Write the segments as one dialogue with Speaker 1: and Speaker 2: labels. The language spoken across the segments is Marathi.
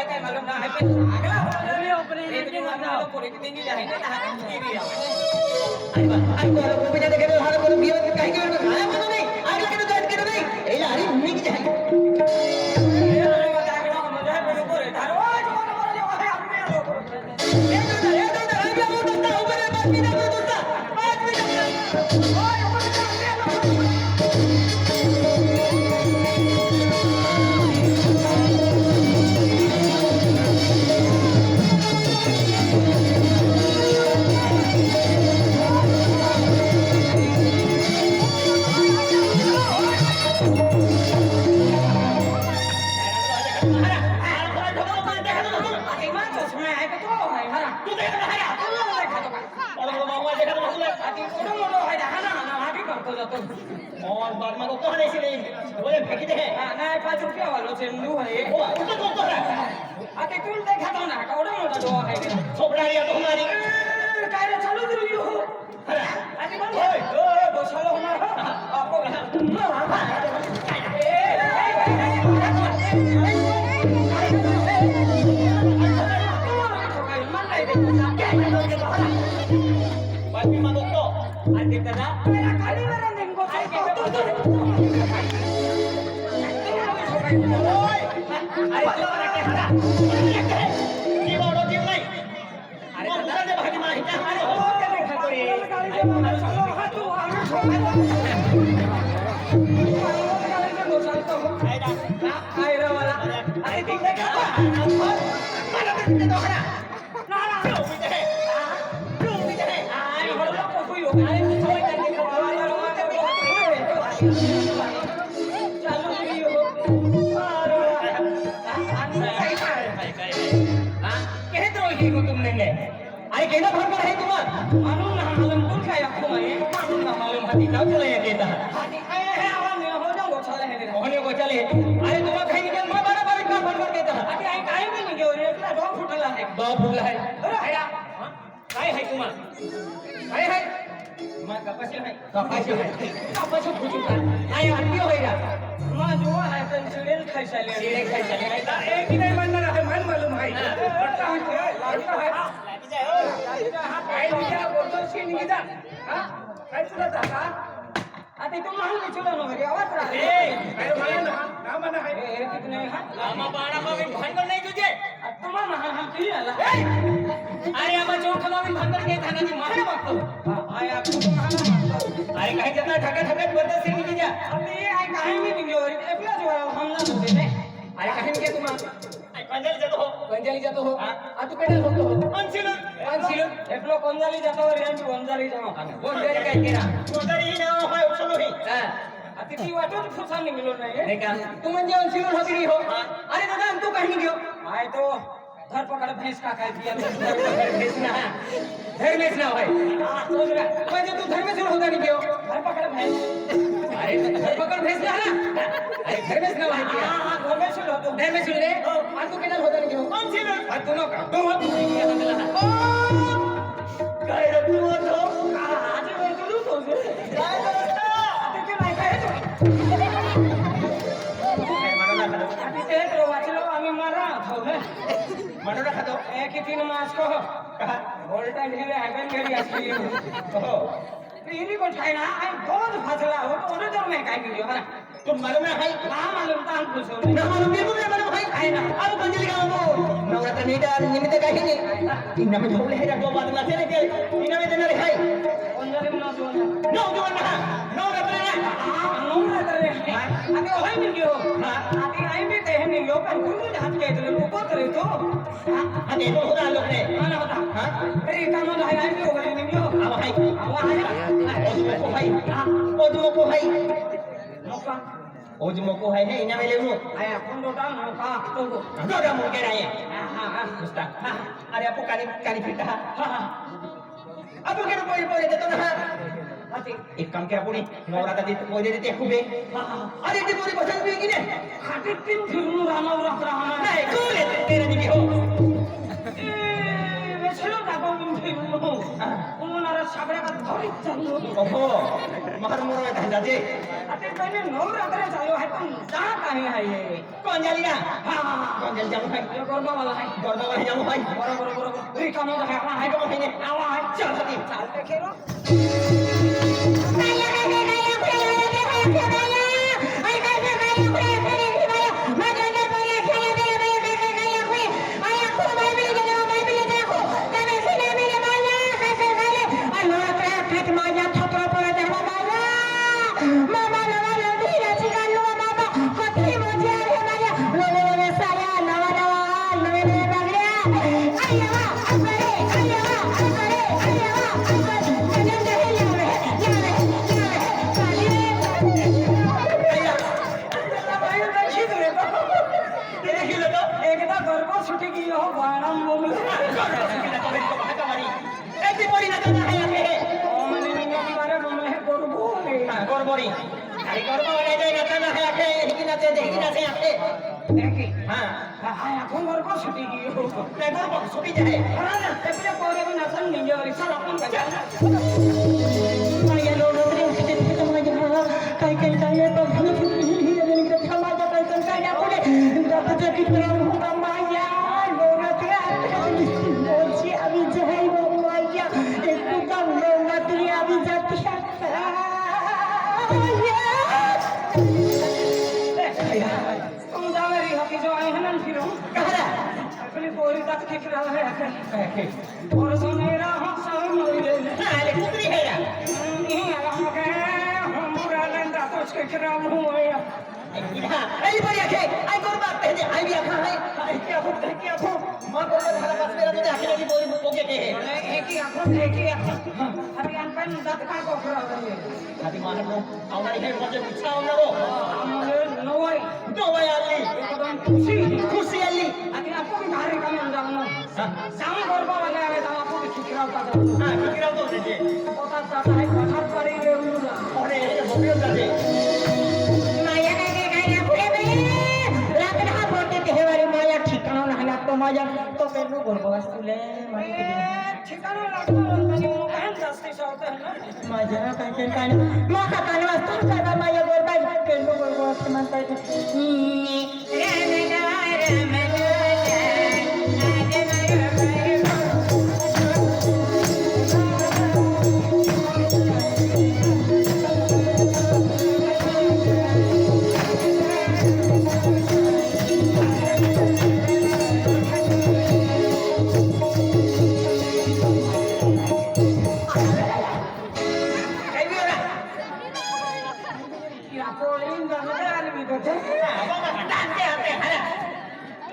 Speaker 1: काय मालूम ना है पे अगला अरे ऊपर एक दिन आता तो पूरी दिन ही है ना की भी आई को को पे देखे तो हाल को बियो कहीं के आया मानो नहीं अगला के तो जाट के नहीं एला हरी भूमि की जाए ये अरे अगला मजा है पे ऊपर धारो जो मारो जो है अपने लोग ये तो आ गया वो दोस्ता ऊपर है 5 मिनट में दोस्ता 5 मिनट ओए ऊपर से और बाद में तो कौन ऐसे नहीं बोले फेंक दे ना 5 रुपया वालों से लू है वो तो है आते कौन देखा तो ना कौड़ा मोटा दो है छोपड़ा लिया तो हमारी काय रे चालू दे रही हो आते बंद ओए वो चलो हमारा आपको बाकी मानो तो आते कदा मेरा खाली मेरा निंगो आई के तो ओए आई तो रखे हरा की बोलो जीव नहीं अरे दादा ने भागी मार हिटा अरे हो के देखा तो ये चलो हाथ तू आगे छोड़ आई रे वाला अरे तुम देखा मारा दे तो हरा ना ना क्यों भी दे आई हो लो को कोई हो अरे छोड़ करके खवाया रो चालू भी हो कहे तो ही को तुमने ने अरे केना भर है तुम मालूम ना मालूम तुम क्या आंखों में मालूम ना मालूम हाथी का चले देता हाथी है आवाज में हो जाओ चले है होने को चले अरे तुम कहीं के मैं बड़ा बड़ा काम भर देता हाथी आई काहे में नहीं गयो एकला दो फुटला है अरे हैरा काय है तुम काय है मैं कपासी फुटू का आई हड्डी होईरा मां जो है कंसिडर खाई चले एक ही नहीं मानना है मन मालूम है पट्टा है लाडका है लागी जाए ओ काय बिचारा बोलतो सीन निदा हां काय तुला दादा आता तुम मान ले चलो ना मेरी आवाज रहा ए काय मला ना मना है ए कितने लामा बाड़ा में भांगल नहीं तुझे तुम हम की आला अरे आमा जो खमावी भांगल के थाना जी मारे मागतो आय आप तो मारतो अरे काय जितना ठका ठका बोलतो सीन निदी जा अबे आई काहे में नहीं हो एफला जो हमला होते ने अरे काहे के तुम कंजाली जातो हो आ तू केडा होतो हो अंसिलून एफलो कंजाली जातो रे आंटी कंजाली जातो कंजाली काय केरा कंजाली ही ना होय उचलो ही हां अति ती वाटो फुसा निघलो नाही का तू म्हणजे अंसिलून होती हो अरे दादा तू काही नाही घेऊ आय तो धरपकड़ भैंस का काय दिया धरमेश ना भाई म्हणजे तू धर्मेश होता नहीं घेऊ धरपकड़ भैंस अरे धरपकड़ भैंस ना अरे धर्मेश ना भाई हां धर्मेश होतो धर्मेश रे आ तू केडा होता नहीं घेऊ अंसिलून आ तू नो का तो काय रे तू तो आज बोलू तो काय ते नाही काय आधी ते तो वाचलो आम्ही मारा हो मनोरा खातो एक 3 मास को वोल्टा ढिले हगन घरी असली हो इनी को ठाई ना आई बहुत फासला हो तो उन्हें तो मैं काय कियो हरा तुम मालूम है ना मालूम ता हम पूछो ना मालूम बिल्कुल नहीं मालूम भाई आई ना अब कंजली का वो नवरात्र नीटा निमित्त काही नाही इना में झोले है दो बात ना चले के इना में देना रे भाई कंजली ना जो ना नवरात्र रे अबे होय नहीं गयो आती आई में कहे नहीं गयो पर कुछ हाथ के तो ऊपर करे तो अरे तो होता लोग ने ना होता हां अरे काम ना है आई को नहीं गयो अब भाई अब आया ओजमो को भाई मोका ओजमो को है इना में लेमु आया कौन डोटा मोका तो डोटा मो के रहे हां हां मुस्ता अरे आपको कानी फिटा हां अब के कोई देतो ना एक काम क्या पुणी नवरात्र देते पोहे देते खूबे अरे ते पोरी पसंद भी की ने खाटे 3 फिरून रामावर राहणार नाही कोण येते तेरे निके हो ए वेचलो का कोण फिरून हो कोणाला साबड्या का थोडी चाललो ओहो मार मोर धंदा दे अते पहिले नवरात्र चालू आहे पण जा काय आहे कोण झाली ना हां कोण
Speaker 2: জামু ভাই
Speaker 1: গর্বা वाला है
Speaker 2: গর্বা ভাই জামু ভাই
Speaker 1: बरोबर रे काम है
Speaker 2: হাই কম ভাই নে
Speaker 1: आवा है
Speaker 2: চল হাতি
Speaker 1: चाल देखे रो एकदा गर्भ सुटी की हो बाणम बोल
Speaker 2: একদিন পরি না জানা है आके
Speaker 1: मैंने नहीं बारे में गर्भ
Speaker 2: গর্বরি আরে গর্ব হয়ে যায় না জানা है आके দেখি না आके
Speaker 1: देखी
Speaker 2: हां
Speaker 1: हां এখন गर्भ सुटी की हो
Speaker 2: मैं गर्व छुटी जाए
Speaker 1: ना तेरे कोरे में नसन नहीं और सब अपन का
Speaker 3: माया लोग रे उठते तो माया काय तो घन ही रे निकल समाजा काय काय पुढे दात कितना होता माया लोग रे बोलची अभी जहाई वो माया एक कम लोग रे अभी जाती
Speaker 1: तुम जा मेरी हकी जो आए हैं ना फिर
Speaker 2: कहरा
Speaker 1: अपनी कोरी तक खिच रहा है और सो मेरा हम सब मोरे
Speaker 2: अरे कुतरी है यार
Speaker 1: नहीं आया हम पूरा लंडा तो खिच रहा हूं या
Speaker 2: अरे बड़ी आके आई गरबा पहले आई भी आखा है क्या हो मां को हमारा पास मेरा तो आके लगी बोरी ओके के है
Speaker 1: एक ही आंखों अभी अनपन दांत का को खरा रही है
Speaker 2: अभी मान लो आवनारी है मुझे पूछा होना वो
Speaker 1: मुझे नोई
Speaker 2: तो भाई अल्ली
Speaker 1: एकदम
Speaker 2: खुशी अल्ली
Speaker 1: अभी आपको भी भारी कम जाऊंगा साम गरबा वाले आए तो आपको भी खिच रहा था
Speaker 2: हां किराव तो दे
Speaker 1: पता चाहता है कथा पड़ी रे उनका
Speaker 2: अरे ये भोगियो जाते
Speaker 3: माया ने गाया पुढे बे रात रहा बोलते तेवारी माया ठिकाना नाही तो माया तो पेरू बोलबो असले माहिती
Speaker 1: ठिकाना लागतो म्हणजे मग काय जास्ती होतं ना
Speaker 3: माझ्या काय मोठा कान वाजतो सदा माया बोलबाई पेरू बोलबो असं म्हणताय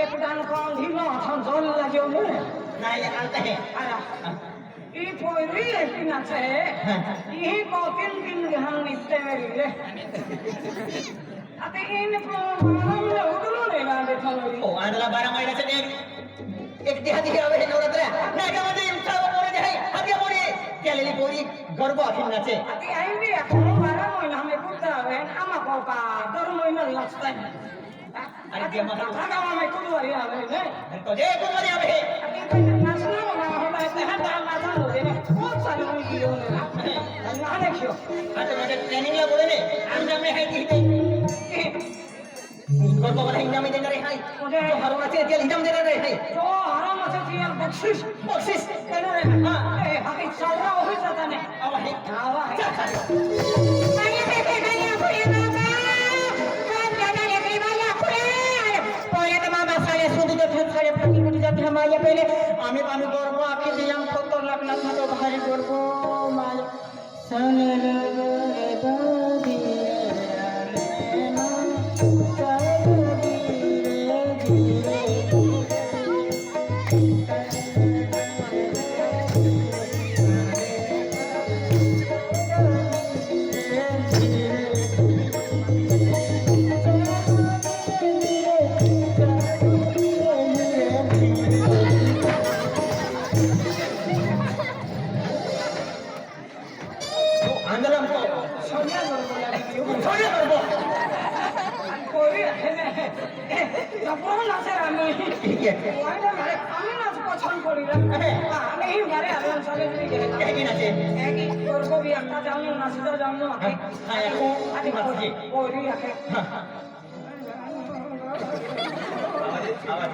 Speaker 1: एक डान कौन ढीलो हम जोल लाग्यो ने
Speaker 2: नहीं आते हैं
Speaker 1: ई पोरी एक ना छे ई को तीन हम नित्ते मेरी रे अते इन को हम उडलो ने लागे थलोरी
Speaker 2: ओ आंधला 12 महिन्याचे ने एक दिहाती आवे नवरात्र नागामध्ये उठाव पोरे जाय हाती पोरे केलेली पोरी गर्भ अखिन नाचे
Speaker 1: अते आई भी आपण 12 महिना हमें पुरता है आमा को का दर महिना लागता है
Speaker 2: अरे ते मग
Speaker 1: गावा में कुदवारी आवे ने
Speaker 2: तो जे कुमारी आवे
Speaker 1: अते तो नाचना ना होला ते हाता नाचन होते ने खूप चालू गियो ने ना क्यों
Speaker 2: आता माझ्या ट्रेनिंगला बोले ने अंजाम में है की गर्भ वाला इंजाम में देणार आहे
Speaker 1: मुझे
Speaker 2: हरवण्याचे तेल इंजाम देणार आहे
Speaker 1: जो हराम से दिया बख्शिश देणार आहे हां ए हकी चालरा होई जाता ने
Speaker 2: आवा है
Speaker 1: आवा है
Speaker 3: माया पेटे गाया पुढे बाबा काम जाणारे काही माया पुढे पोयात मामा सारे सुदूचे फेसारे प्रतिकुटी जाते माया पहिले आम्ही गर्भ आखी दियाम खतर लागणार ना तो भारी गर्भ माया सने रे दादी
Speaker 2: आंदोलन को
Speaker 1: सोनिया बोला
Speaker 2: सोनिया गर्भ
Speaker 1: कोई है ने जबरो नाचे रामी
Speaker 2: ठीक है
Speaker 1: वाला मारे आमी नाच पछन पड़ी रे नहीं मारे आलन साले नहीं गए
Speaker 2: है की नाचे
Speaker 1: है कि तोर को भी अपना जाऊं नाचता जाऊं आके
Speaker 2: हां यार
Speaker 1: आदि कोई आके
Speaker 2: आवाज